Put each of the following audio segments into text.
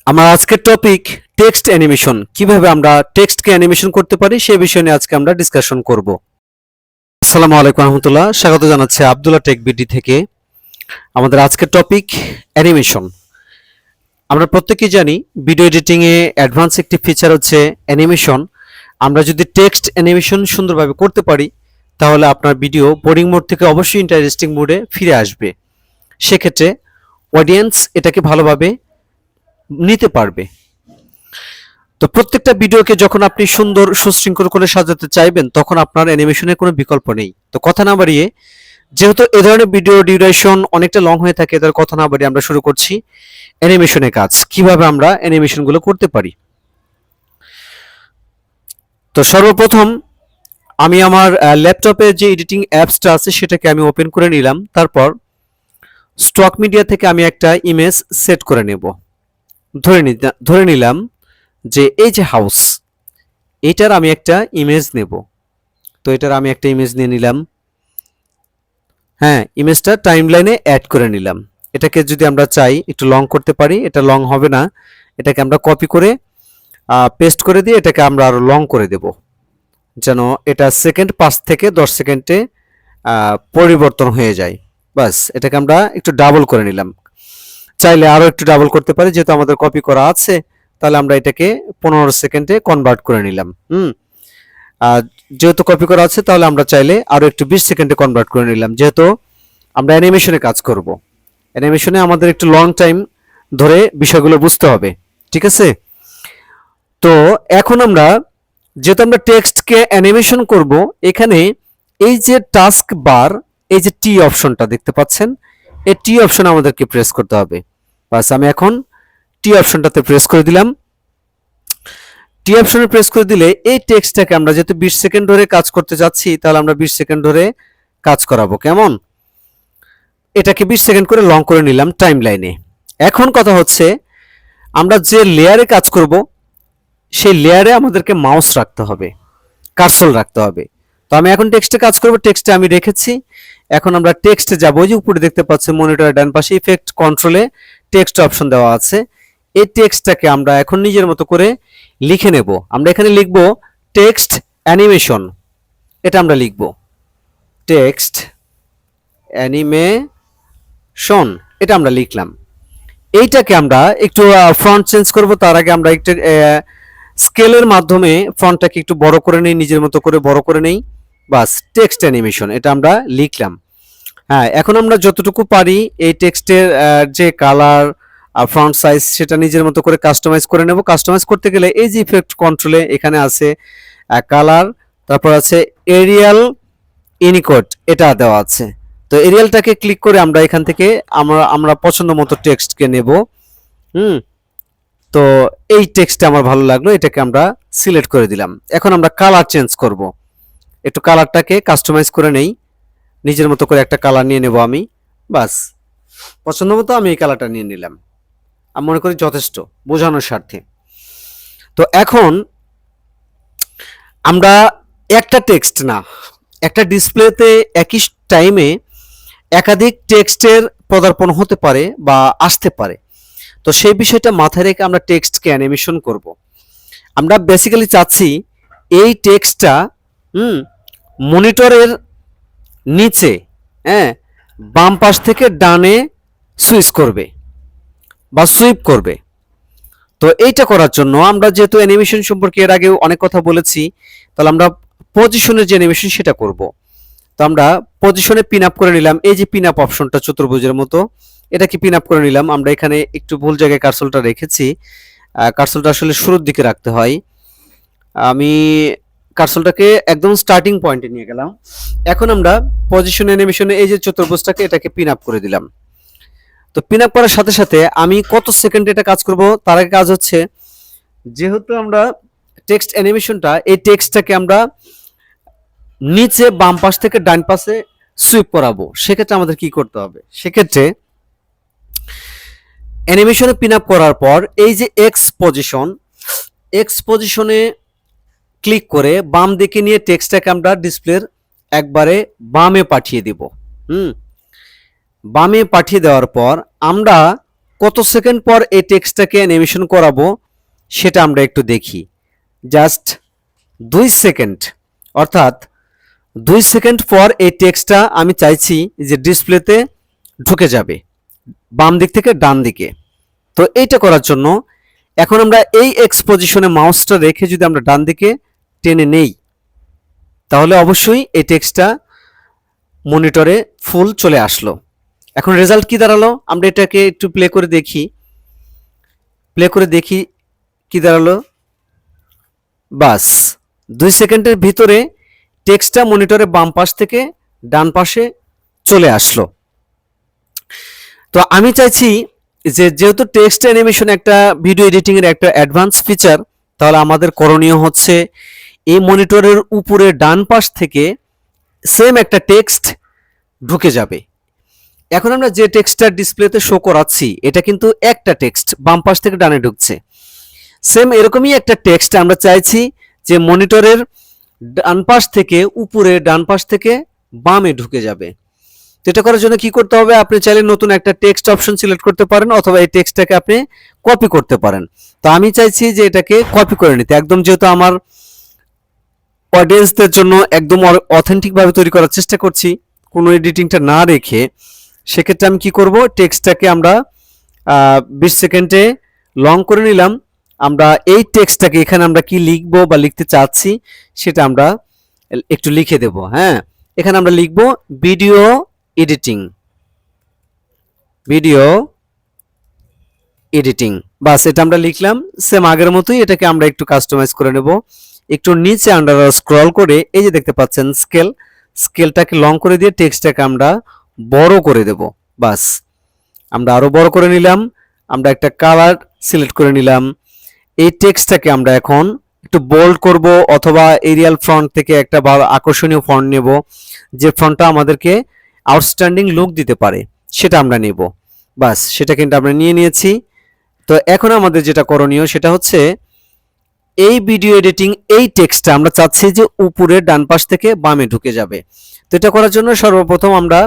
আমার আজকের topic text animation. কিভাবে আমরা টেক্সটকে অ্যানিমেশন করতে পারি সেই বিষয় নিয়ে আজকে আমরা ডিসকাশন করব। আসসালামু আলাইকুম রহমতুল্লাহ, স্বাগত জানাচ্ছি আব্দুল্লাহ টেক বিডি থেকে। আমাদের আজকের টপিক অ্যানিমেশন। আমরা প্রত্যেকেই জানি ভিডিও এডিটিং এ অ্যাডভান্স একটি ফিচার হচ্ছে অ্যানিমেশন। আমরা যদি টেক্সট অ্যানিমেশন সুন্দরভাবে করতে পারি তাহলে আপনার ভিডিও বোরিং মোড থেকে অবশ্যই ইন্টারেস্টিং মোডে ফিরে আসবে। সেক্ষেত্রে অডিয়েন্স এটাকে ভালোভাবে নিতে পারবে। তো প্রত্যেকটা ভিডিওকে যখন আপনি সুন্দর সুশৃঙ্খল করে সাজাতে চাইবেন তখন আপনার অ্যানিমেশনের কোনো বিকল্প নেই। তো কথা না বাড়িয়ে, যেহেতু এ ধরনের ভিডিও ডিউরেশন অনেকটা লং হয়ে থাকে, তার কথা না বাড়িয়ে আমরা শুরু করছি অ্যানিমেশনের কাজ। কিভাবে আমরা অ্যানিমেশনগুলো করতে পারি। তো সর্বপ্রথম আমি আমার ল্যাপটপে যে এডিটিং অ্যাপসটা আছে সেটাকে আমি ওপেন করে নিলাম। তারপর স্টক মিডিয়া থেকে আমি একটা ইমেজ সেট করে নেব। ধরে নিলাম যে এই যে হাউস, এটার আমি একটা ইমেজ নেব। তো এটার আমি একটা ইমেজ নিয়ে নিলাম। হ্যাঁ, ইমেজটা টাইমলাইনে অ্যাড করে নিলাম। এটাকে যদি আমরা চাই একটু লং করতে পারি, এটা লং হবে না। এটাকে আমরা কপি করে পেস্ট করে দিয়ে এটাকে আমরা আরো লং করে দেব, যেন এটা সেকেন্ড 5 থেকে 10 সেকেন্ডে পরিবর্তন হয়ে যায়। বাস, এটাকে আমরা একটু ডাবল করে নিলাম। চাইলে আরো একটু ডাবল করতে পারি, যেহেতু আমাদের কপি করা আছে তাহলে আমরা এটাকে 15 সেকেন্ডে কনভার্ট করে নিলাম। আর যেহেতু কপি করা আছে তাহলে আমরা চাইলে আরো একটু 20 সেকেন্ডে কনভার্ট করে নিলাম, যেহেতু আমরা অ্যানিমেশনে কাজ করব। অ্যানিমেশনে আমাদের একটু লং টাইম ধরে বিষয়গুলো বুঝতে হবে, ঠিক আছে? তো এখন আমরা যেহেতু আমরা টেক্সটকে অ্যানিমেশন করব, এখানে এই যে টাস্ক বার, এই যে টি অপশনটা দেখতে পাচ্ছেন, এই টি অপশন আমাদেরকে প্রেস করতে হবে। বাস, আমি এখন টি অপশনটাতে প্রেস করে দিলাম। টি অপশনে প্রেস করে দিলে এই টেক্সটটাকে আমরা যেহেতু 20 সেকেন্ড ধরে কাজ করতে যাচ্ছি তাহলে আমরা 20 সেকেন্ড ধরে কাজ করাবো। কেমন? এটাকে 20 সেকেন্ড করে লং করে নিলাম টাইম লাইনে। এখন কথা হচ্ছে, আমরা যে লেয়ারে কাজ করব সেই লেয়ারে আমাদেরকে মাউস রাখতে হবে, কার্সর রাখতে হবে। তো আমি এখন টেক্সটে কাজ করব, টেক্সটে আমি রেখেছি। এখন আমরা টেক্সটে যাব। ওই যে উপরে দেখতে পাচ্ছেন মনিটরের ডান পাশে ইফেক্ট কন্ট্রোলে টেক্সট অপশন দেওয়া আছে। এই টেক্সটটাকে আমরা এখন নিজের মতো করে লিখে নেব। আমরা এখানে লিখব টেক্সট অ্যানিমেশন, এটা আমরা লিখব টেক্সট অ্যানিমেশন, এটা আমরা লিখলাম। এইটাকে আমরা একটু ফন্ট চেঞ্জ করব। তার আগে আমরা একটু স্কেলের মাধ্যমে ফন্টটাকে একটু বড় করে নেই, নিজের মতো করে বড় করে নেই। বাস, টেক্সট অ্যানিমেশন এটা আমরা লিখলাম। হ্যাঁ, এখন আমরা যতটুকু পারি এই টেক্সটের যে কালার ফন্ট সাইজ সেটা নিজের মতো করে কাস্টমাইজ করে নেব। কাস্টমাইজ করতে গেলে এই যে ইফেক্ট কন্ট্রোলে এখানে আছে কালার, তারপর আছে এরিয়াল ইউনিকোড, এটা দেওয়া আছে। তো এরিয়ালটাকে ক্লিক করে আমরা এখান থেকে আমরা পছন্দ মতো টেক্সটকে নেব। তো এই টেক্সটটা আমার ভালো লাগলো, এটাকে আমরা সিলেক্ট করে দিলাম। এখন আমরা কালার চেঞ্জ করব। একটু কালারটাকে কাস্টমাইজ করে নেই, নিজের মতো করে একটা কালার নিয়ে নেব আমি। বাস, পছন্দ মতো আমি এই কালারটা নিয়ে নিলাম। আমি মনে করি যথেষ্ট বোঝানোর স্বার্থে। তো এখন আমরা একটা টেক্সট না, একটা ডিসপ্লেতে একই টাইমে একাধিক টেক্সটের পদার্পণ হতে পারে বা আসতে পারে। তো সেই বিষয়টা মাথায় রেখে আমরা টেক্সটকে অ্যানিমেশন করব। আমরা বেসিক্যালি চাচ্ছি এই টেক্সটটা মনিটরের নিচে, হ্যাঁ, বাম পাশ থেকে ডানে সুইচ করবে বা সুইপ করবে। তো এইটা করার জন্য আমরা যেহেতু অ্যানিমেশন সম্পর্কে এর আগে অনেক কথা বলেছি, তাহলে আমরা পজিশনের যে অ্যানিমেশন সেটা করব। তো আমরা পজিশনে পিন আপ করে নিলাম। এই যে পিন আপ অপশনটা চতুর্ভুজের মতো, এটাকে পিন আপ করে নিলাম। আমরা এখানে একটু ভুল জায়গায় কার্সরটা রেখেছি। কার্সরটা আসলে শুরুর দিকে রাখতে হয়। আমি কার্সরটাকে একদম স্টার্টিং পয়েন্টে নিয়ে গেলাম। এখন আমরা পজিশন অ্যানিমেশনে এই যে চতুর্ভুজটাকে এটাকে পিন আপ করে দিলাম। তো পিন আপ করার সাথে সাথে আমি কত সেকেন্ড এটা কাজ করব তার আগে কাজ হচ্ছে, যেহেতু আমরা টেক্সট অ্যানিমেশনটা, এই টেক্সটটাকে আমরা নিচে বাম পাশ থেকে ডান পাশে সুইপ করাবো। সেক্ষেত্রে আমাদের কি করতে হবে? সেক্ষেত্রে অ্যানিমেশনে পিন আপ করার পর এই যে এক্স পজিশনে ক্লিক করে বাম দিকে নিয়ে টেক্সটটাকে আমরা ডিসপ্লের একবারে বামে পাঠিয়ে দিব। বামে পাঠিয়ে দেওয়ার পর আমরা কত সেকেন্ড পর এই টেক্সটটাকে অ্যানিমেশন করাবো সেটা আমরা একটু দেখি। জাস্ট 2 সেকেন্ড, অর্থাৎ 2 সেকেন্ড পর এই টেক্সটটা আমি চাইছি যে ডিসপ্লেতে ঢুকে যাবে বাম দিক থেকে ডান দিকে। তো এইটা করার জন্য এখন আমরা এই এক্স পজিশনে মাউসটা রেখে যদি আমরা ডান দিকে টেনে নেই, তাহলে অবশ্যই এই টেক্সটটা মনিটরে ফুল চলে আসলো। এখন রেজাল্ট কি দাঁড়ালো, আমরা এটাকে একটু প্লে করে দেখি। কি দাঁড়ালো। বাস 2 সেকেন্ডের ভিতরে টেক্সটটা মনিটরে বাম পাশ থেকে ডান পাশে চলে আসলো। তো আমি চাইছি যে যেহেতু টেক্সট অ্যানিমেশন একটা ভিডিও এডিটিং এর একটা অ্যাডভান্স ফিচার, তাহলে আমাদের করণীয় হচ্ছে এই মনিটরের উপরে ডান পাশ থেকে সেম একটা টেক্সট ঢুকে যাবে। এখন আমরা যে টেক্সটটা ডিসপ্লেতে শো করাচ্ছি এটা কিন্তু একটা টেক্সট বাম পাশ থেকে ডানে ঢুকছে। সেম এরকমই একটা টেক্সট আমরা চাইছি যে মনিটরের ডান পাশ থেকে উপরে ডান পাশ থেকে বামে ঢুকে যাবে। তো এটা করার জন্য কি করতে হবে, আপনি চাইলে নতুন একটা টেক্সট অপশন সিলেক্ট করতে পারেন অথবা এই টেক্সটটাকে আপনি কপি করতে পারেন। তো আমি চাইছি যে এটাকে কপি করে নিতে, একদম যেহেতু আমার অডিয়েন্সদের জন্য একদম অথেন্টিক ভাবে তৈরি করার চেষ্টা করছি কোনো এডিটিংটা না রেখে, সেক্ষেত্রে আমি কি করব, টেক্সটটাকে আমরা 20 সেকেন্ডে লং করে নিলাম। আমরা এই টেক্সটটাকে এখানে আমরা কি লিখবো বা লিখতে চাচ্ছি সেটা আমরা একটু লিখে দেব। হ্যাঁ, এখানে আমরা লিখব ভিডিও এডিটিং, বাস এটা আমরা লিখলাম। সেম আগের মতোই এটাকে আমরা একটু কাস্টমাইজ করে নেব। একটু নিচে আমরা স্ক্রল করে এই যে দেখতে পাচ্ছেন স্কেলটাকে লং করে দিয়ে টেক্সটটাকে আমরা বড় করে দেব। বাস আমরা আরো বড় করে নিলাম। আমরা একটা কালার সিলেক্ট করে নিলাম। এই টেক্সটটাকে আমরা এখন একটু বোল্ড করব অথবা এরিয়াল ফন্ট থেকে একটা ভালো আকর্ষণীয় ফন্ট নেব, যে ফন্টটা আমাদেরকে আউটস্ট্যান্ডিং লুক দিতে পারে সেটা আমরা নেব। বাস সেটা কিন্তু আমরা নিয়ে নিয়েছি। তো এখন আমাদের যেটা করণীয় সেটা হচ্ছে এই ভিডিও এডিটিং এই টেক্সটটা আমরা চাচ্ছি যে উপরে ডান পাশ থেকে বামে ঢুকে যাবে। তো এটা করার জন্য সর্বপ্রথম আমরা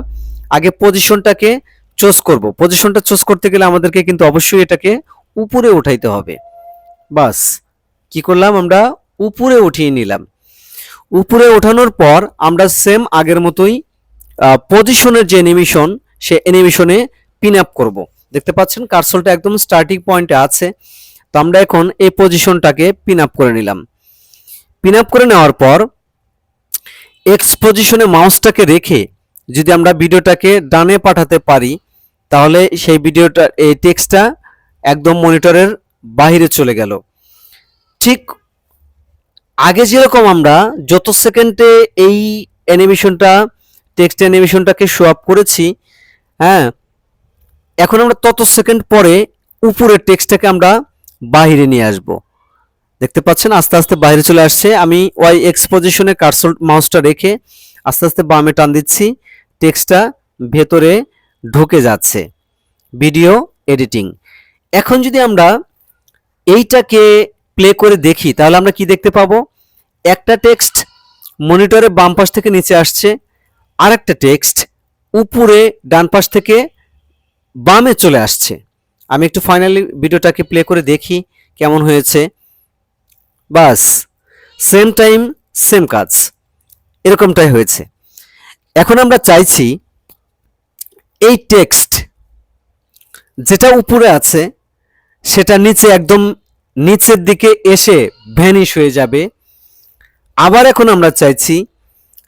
আগে পজিশনটাকে চুজ করব। পজিশনটা চুজ করতে গেলে আমাদেরকে কিন্তু অবশ্যই এটাকে উপরে উঠাইতে হবে। বাস কি করলাম, আমরা উপরে উঠিয়ে নিলাম। উপরে ওঠানোর পর আমরা সেম আগের মতোই পজিশনের যে অ্যানিমেশন সে অ্যানিমেশনে পিন আপ করব। দেখতে পাচ্ছেন কার্সরটা একদম স্টার্টিং পয়েন্টে আছে। তো আমরা এখন এই পজিশনটাকে পিন আপ করে নিলাম। পিন আপ করে নেওয়ার পর এক্স পজিশনে মাউসটাকে রেখে যদি আমরা ভিডিওটাকে ডানে পাঠাতে পারি, তাহলে সেই ভিডিওটা এই টেক্সটটা একদম মনিটরের বাইরে চলে গেল। ঠিক আগে যেরকম আমরা যত সেকেন্ডে এই অ্যানিমেশনটা টেক্সট অ্যানিমেশনটাকে শো আপ করেছি, হ্যাঁ, এখন আমরা তত সেকেন্ড পরে উপরের টেক্সটটাকে আমরা বাহিরে নিয়ে আসব। দেখতে পাচ্ছেন আস্তে আস্তে বাইরে চলে আসছে। আমি ওয়াই এক্স পজিশনে কার্সর মাউসটা রেখে আস্তে আস্তে বামে টান দিচ্ছি, টেক্সটটা ভেতরে ঢুকে যাচ্ছে। Video editing. এখন যদি আমরা এইটাকে প্লে করে দেখি তাহলে আমরা কি দেখতে পাবো, একটা টেক্সট মনিটরে বাম পাশ থেকে নিচে আসছে, আর একটা টেক্সট উপরে ডান পাশ থেকে বামে চলে আসছে। আমি একটু ফাইনালি ভিডিওটাকে প্লে করে দেখি কেমন হয়েছে। বাস সেম টাইম সেম কাজ, এরকমটাই হয়েছে। এখন আমরা চাইছি এই টেক্সট যেটা উপরে আছে সেটা নিচে একদম নিচের দিকে এসে ভ্যানিশ হয়ে যাবে। আবার এখন আমরা চাইছি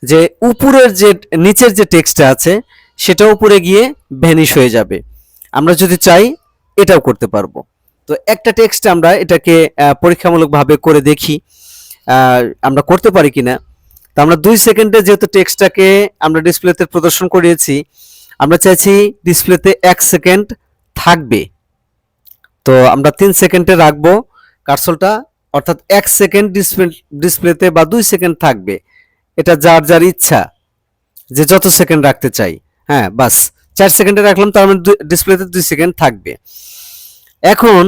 যে উপরের যে নিচের যে টেক্সটটা আছে সেটা উপরে গিয়ে ভ্যানিশ হয়ে যাবে। আমরা যদি চাই এটাও করতে পারবো। তো একটা টেক্সট আমরা এটাকে পরীক্ষামূলকভাবে করে দেখি আমরা করতে পারি কিনা। তো আমরা 2 সেকেন্ডে যেহেতু টেক্সটটাকে আমরা ডিসপ্লেতে প্রদর্শন করিয়েছি, আমরা চাইছি ডিসপ্লেতে 1 সেকেন্ড থাকবে। তো আমরা 3 সেকেন্ডে রাখবো কার্সরটা, অর্থাৎ 1 সেকেন্ড ডিসপ্লেতে বা 2 সেকেন্ড থাকবে। এটা যার যার ইচ্ছা যে যত সেকেন্ড রাখতে চাই। হ্যাঁ, বাস 4 সেকেন্ডে রাখলাম, তার মানে ডিসপ্লেতে 2 সেকেন্ড থাকবে। এখন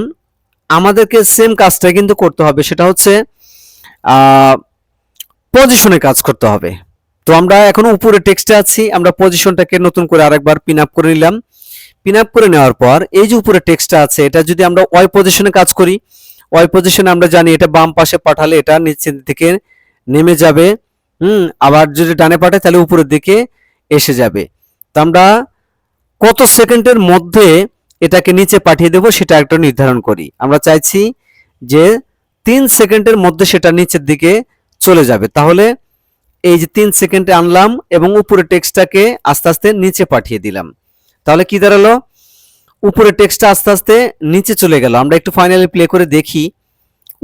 আমাদেরকে সেম কাজটা কিন্তু করতে হবে, সেটা হচ্ছে পজিশনে কাজ করতে হবে। তো আমরা এখন উপরে টেক্সটে আছি, আমরা পজিশনটাকে নতুন করে আরেকবার পিন আপ করে নিলাম। পিন আপ করে নেওয়ার পর এই যে উপরে টেক্সটটা আছে এটা যদি আমরা ওয়াই পজিশনে কাজ করি, ওয়াই পজিশনে আমরা জানি এটা বাম পাশে পাঠালে এটা নিচের দিকে নেমে যাবে, আবার যদি ডানে পাঠাই তাহলে উপরের দিকে এসে যাবে। তো আমরা কত সেকেন্ডের মধ্যে এটাকে নিচে পাঠিয়ে দেব সেটা একটা নির্ধারণ করি। আমরা চাইছি যে 3 সেকেন্ডের মধ্যে সেটা নিচের দিকে চলে যাবে। তাহলে এই যে 3 সেকেন্ডে আনলাম এবং উপরে টেক্সটটাকে আস্তে আস্তে নিচে পাঠিয়ে দিলাম। তাহলে কি দাঁড়ালো, উপরে টেক্সটটা আস্তে আস্তে নিচে চলে গেল। আমরা একটু ফাইনালি প্লে করে দেখি।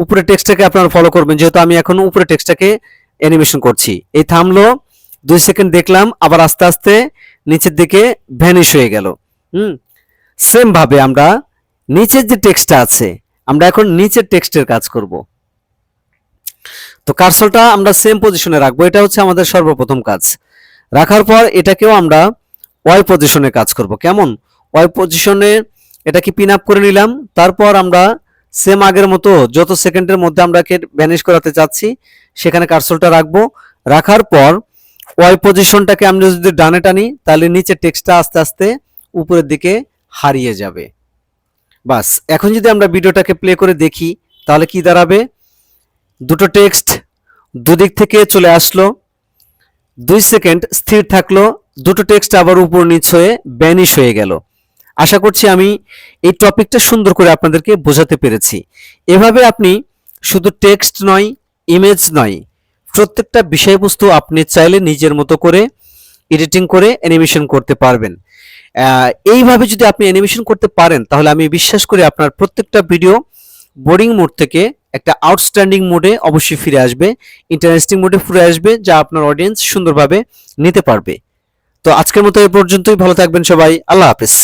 উপরে টেক্সটটাকে আপনারা ফলো করবেন, যেহেতু আমি এখন উপরে টেক্সটটাকে অ্যানিমেশন করছি। এই থামলো, 2 সেকেন্ড দেখলাম, আবার আস্তে আস্তে নিচের দিকে ভ্যানিশ হয়ে গেল। সেম ভাবে আমরা নিচের যে টেক্সটটা আছে, আমরা এখন নিচের টেক্সটের কাজ করব। তো কার্সরটা আমরা সেম পজিশনে রাখবো, এটা হচ্ছে আমাদের সর্বপ্রথম কাজ। রাখার পর এটাকেও আমরা ওয়াই পজিশনে কাজ করব। কেমন, ওয়াই পজিশনে এটাকে পিন আপ করে নিলাম। তারপর আমরা সেম আগের মতো যত সেকেন্ডের মধ্যে আমরা ভ্যানিশ করাতে চাচ্ছি সেখানে কার্সরটা রাখবো। রাখার পর ওয়াই পজিশনটাকে আমরা যদি ডানে টানি তাহলে নিচে টেক্সটটা আস্তে আস্তে উপরের দিকে হারিয়ে যাবে। বাস, এখন যদি আমরা ভিডিওটাকে প্লে করে দেখি তাহলে কি দাঁড়াবে, দুটো টেক্সট দুদিক থেকে চলে আসলো, 2 সেকেন্ড স্থির থাকলো, দুটো টেক্সট আবার উপর নিচ হয়ে ভ্যানিশ হয়ে গেল। আশা করছি আমি এই টপিকটা সুন্দর করে আপনাদেরকে বোঝাতে পেরেছি। এভাবে আপনি শুধু টেক্সট নয়, ইমেজ নয়, প্রত্যেকটা বিষয়বস্তু আপনি চাইলে নিজের মতো করে এডিটিং করে অ্যানিমেশন করতে পারবেন। এইভাবে যদি আপনি অ্যানিমেশন করতে পারেন তাহলে আমি বিশ্বাস করি আপনার প্রত্যেকটা ভিডিও বোরিং মোড থেকে একটা আউটস্ট্যান্ডিং মোডে অবশ্যই ফিরে আসবে, ইন্টারেস্টিং মোডে ফিরে আসবে, যা আপনার অডিয়েন্স সুন্দরভাবে নিতে পারবে। তো আজকের মতো এই পর্যন্তই, ভালো থাকবেন সবাই, আল্লাহ হাফেজ।